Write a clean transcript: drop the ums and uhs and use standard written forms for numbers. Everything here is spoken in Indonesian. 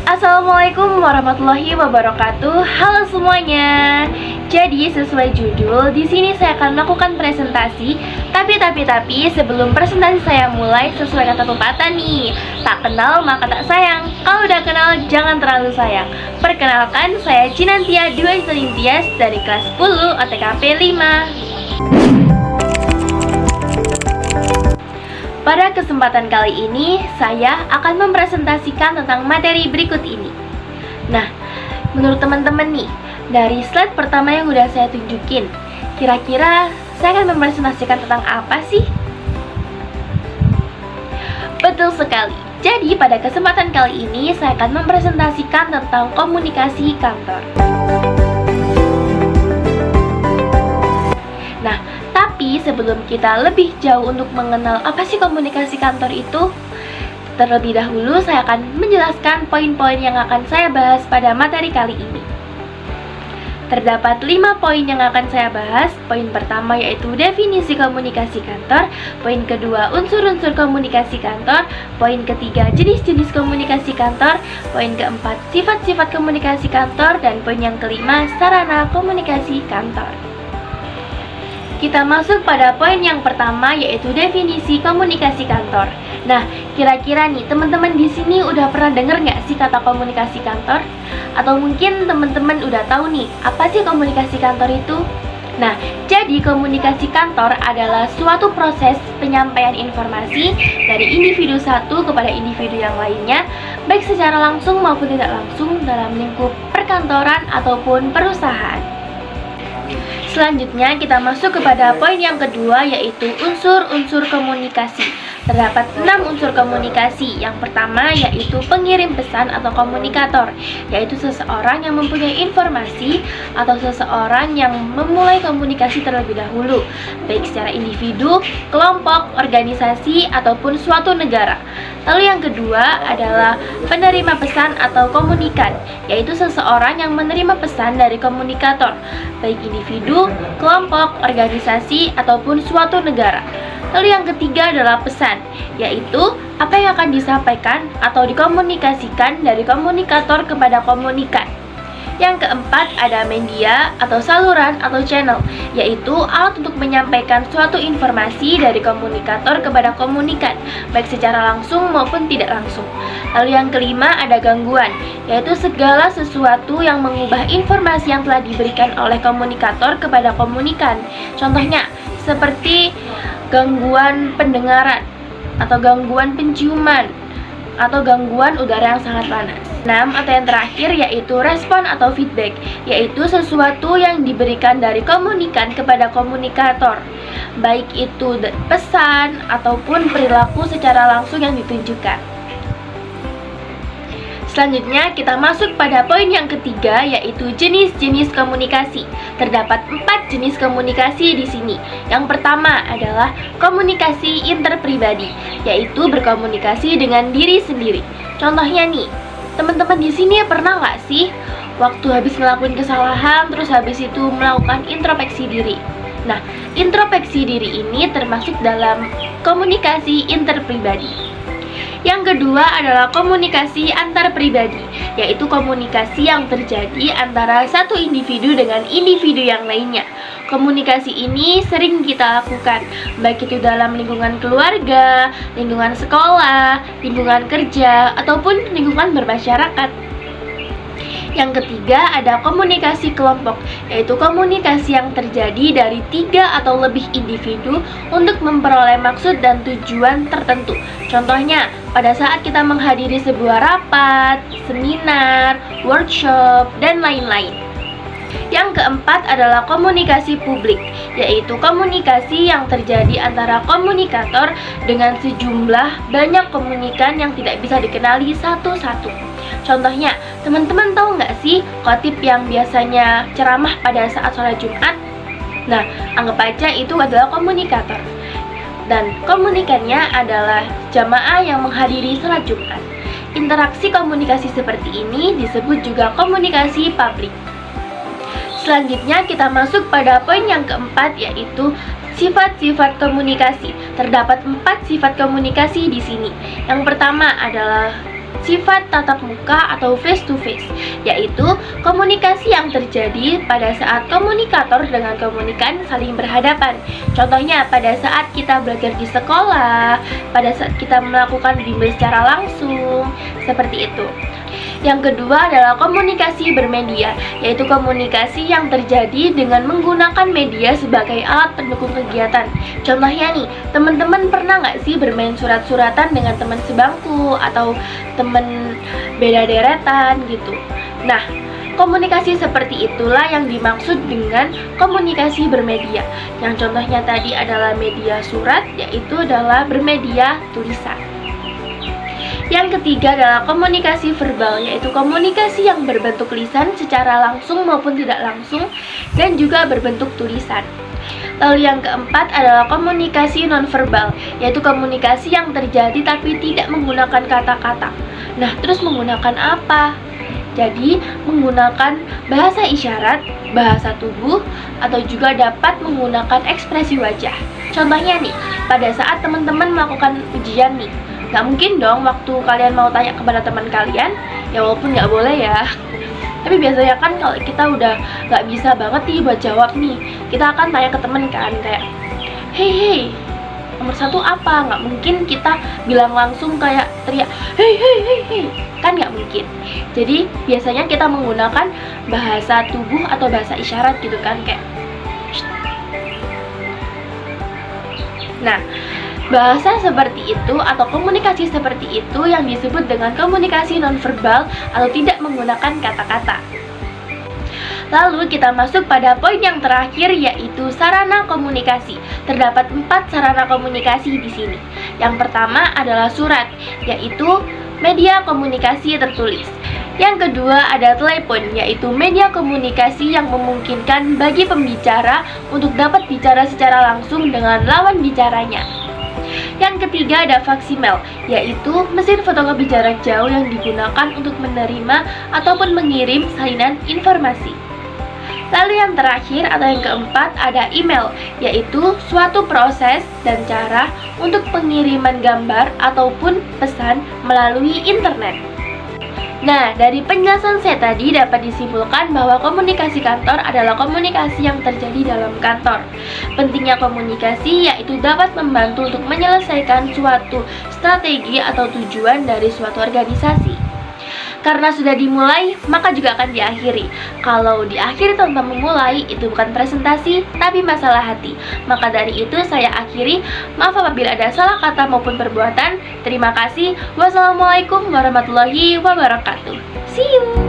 Assalamualaikum warahmatullahi wabarakatuh. Halo semuanya. Jadi sesuai judul, di sini saya akan melakukan presentasi. Tapi sebelum presentasi saya mulai, sesuai kata pepatah nih, tak kenal maka tak sayang. Kalau udah kenal jangan terlalu sayang. Perkenalkan, saya Cinantia Dwi Selintias dari kelas 10 OTKP 5. Pada kesempatan kali ini, saya akan mempresentasikan tentang materi berikut ini. Nah, menurut teman-teman nih, dari slide pertama yang udah saya tunjukin, kira-kira saya akan mempresentasikan tentang apa sih? Betul sekali. Jadi, pada kesempatan kali ini, saya akan mempresentasikan tentang komunikasi kantor. Nah, tapi sebelum kita lebih jauh untuk mengenal apa sih komunikasi kantor itu, terlebih dahulu saya akan menjelaskan poin-poin yang akan saya bahas pada materi kali ini. Terdapat 5 poin yang akan saya bahas. Poin pertama yaitu definisi komunikasi kantor, poin kedua unsur-unsur komunikasi kantor, poin ketiga jenis-jenis komunikasi kantor, poin keempat sifat-sifat komunikasi kantor, dan poin yang kelima sarana komunikasi kantor. Kita masuk pada poin yang pertama yaitu definisi komunikasi kantor. Nah, kira-kira nih teman-teman di sini udah pernah denger nggak sih kata komunikasi kantor? Atau mungkin teman-teman udah tahu nih apa sih komunikasi kantor itu? Nah, jadi komunikasi kantor adalah suatu proses penyampaian informasi dari individu satu kepada individu yang lainnya, baik secara langsung maupun tidak langsung dalam lingkup perkantoran ataupun perusahaan. Selanjutnya kita masuk kepada poin yang kedua yaitu unsur-unsur komunikasi. Terdapat 6 unsur komunikasi. Yang pertama yaitu pengirim pesan atau komunikator, yaitu seseorang yang mempunyai informasi atau seseorang yang memulai komunikasi terlebih dahulu, baik secara individu, kelompok, organisasi, ataupun suatu negara. Lalu yang kedua adalah penerima pesan atau komunikan, yaitu seseorang yang menerima pesan dari komunikator, baik individu, kelompok, organisasi, ataupun suatu negara. Lalu yang ketiga adalah pesan, yaitu apa yang akan disampaikan atau dikomunikasikan dari komunikator kepada komunikan. Yang keempat ada media atau saluran atau channel, yaitu alat untuk menyampaikan suatu informasi dari komunikator kepada komunikan, baik secara langsung maupun tidak langsung. Lalu yang kelima ada gangguan, yaitu segala sesuatu yang mengubah informasi yang telah diberikan oleh komunikator kepada komunikan. Contohnya seperti gangguan pendengaran, atau gangguan penciuman, atau gangguan udara yang sangat panas. 6 atau yang terakhir yaitu respon atau feedback, yaitu sesuatu yang diberikan dari komunikan kepada komunikator, baik itu pesan ataupun perilaku secara langsung yang ditunjukkan. Selanjutnya kita masuk pada poin yang ketiga yaitu jenis-jenis komunikasi. Terdapat 4 jenis komunikasi di sini. Yang pertama adalah komunikasi interpribadi, yaitu berkomunikasi dengan diri sendiri. Contohnya nih, teman-teman di sini pernah nggak sih waktu habis ngelakuin kesalahan terus habis itu melakukan introspeksi diri? Nah, introspeksi diri ini termasuk dalam komunikasi interpribadi. Yang kedua adalah komunikasi antar pribadi, yaitu komunikasi yang terjadi antara satu individu dengan individu yang lainnya. Komunikasi ini sering kita lakukan, baik itu dalam lingkungan keluarga, lingkungan sekolah, lingkungan kerja, ataupun lingkungan bermasyarakat. Yang ketiga ada komunikasi kelompok, yaitu komunikasi yang terjadi dari 3 atau lebih individu untuk memperoleh maksud dan tujuan tertentu. Contohnya, pada saat kita menghadiri sebuah rapat, seminar, workshop, dan lain-lain. Yang keempat adalah komunikasi publik, yaitu komunikasi yang terjadi antara komunikator dengan sejumlah banyak komunikan yang tidak bisa dikenali satu-satu. Contohnya, teman-teman tahu nggak sih khotib yang biasanya ceramah pada saat sholat Jumat? Nah, anggap aja itu adalah komunikator. Dan komunikannya adalah jamaah yang menghadiri sholat Jumat. Interaksi komunikasi seperti ini disebut juga komunikasi publik. Selanjutnya kita masuk pada poin yang keempat yaitu Sifat-sifat komunikasi. Terdapat 4 sifat komunikasi di sini. Yang pertama adalah sifat tatap muka atau face to face, yaitu komunikasi yang terjadi pada saat komunikator dengan komunikan saling berhadapan. Contohnya pada saat kita belajar di sekolah, pada saat kita melakukan bimbel secara langsung, seperti itu. Yang kedua adalah komunikasi bermedia, yaitu komunikasi yang terjadi dengan menggunakan media sebagai alat pendukung kegiatan. Contohnya nih, teman-teman pernah nggak sih bermain surat-suratan dengan teman sebangku atau teman beda deretan gitu. Nah, komunikasi seperti itulah yang dimaksud dengan komunikasi bermedia. Yang contohnya tadi adalah media surat, yaitu adalah bermedia tulisan. Yang ketiga adalah komunikasi verbal, yaitu komunikasi yang berbentuk lisan secara langsung maupun tidak langsung dan juga berbentuk tulisan. Lalu yang keempat adalah komunikasi nonverbal, yaitu komunikasi yang terjadi tapi tidak menggunakan kata-kata. Nah, terus menggunakan apa? Jadi, menggunakan bahasa isyarat, bahasa tubuh, atau juga dapat menggunakan ekspresi wajah. Contohnya nih, pada saat teman-teman melakukan ujian nih, nggak mungkin dong waktu kalian mau tanya kepada teman kalian, ya walaupun nggak boleh ya. Tapi biasanya kan kalau kita udah nggak bisa banget nih buat jawab nih, kita akan tanya ke teman kan, kayak, hey, nomor 1 apa? Nggak mungkin kita bilang langsung kayak teriak, hey, kan nggak mungkin. Jadi biasanya kita menggunakan bahasa tubuh atau bahasa isyarat gitu kan, kayak Shh. Nah, bahasa seperti itu atau komunikasi seperti itu yang disebut dengan komunikasi nonverbal atau tidak menggunakan kata-kata. Lalu kita masuk pada poin yang terakhir, yaitu sarana komunikasi. Terdapat 4 sarana komunikasi di sini. Yang pertama adalah surat, yaitu media komunikasi tertulis. Yang kedua ada telepon, yaitu media komunikasi yang memungkinkan bagi pembicara untuk dapat bicara secara langsung dengan lawan bicaranya. Yang ketiga ada faksimil, yaitu mesin fotokopi jarak jauh yang digunakan untuk menerima ataupun mengirim salinan informasi. Lalu yang terakhir atau yang keempat ada email, yaitu suatu proses dan cara untuk pengiriman gambar ataupun pesan melalui internet. Nah, dari penjelasan saya tadi dapat disimpulkan bahwa komunikasi kantor adalah komunikasi yang terjadi dalam kantor. Pentingnya komunikasi yaitu dapat membantu untuk menyelesaikan suatu strategi atau tujuan dari suatu organisasi. Karena sudah dimulai, maka juga akan diakhiri. Kalau diakhiri tanpa memulai, itu bukan presentasi, tapi masalah hati. Maka dari itu saya akhiri. Maaf apabila ada salah kata maupun perbuatan. Terima kasih. Wassalamualaikum warahmatullahi wabarakatuh. See you!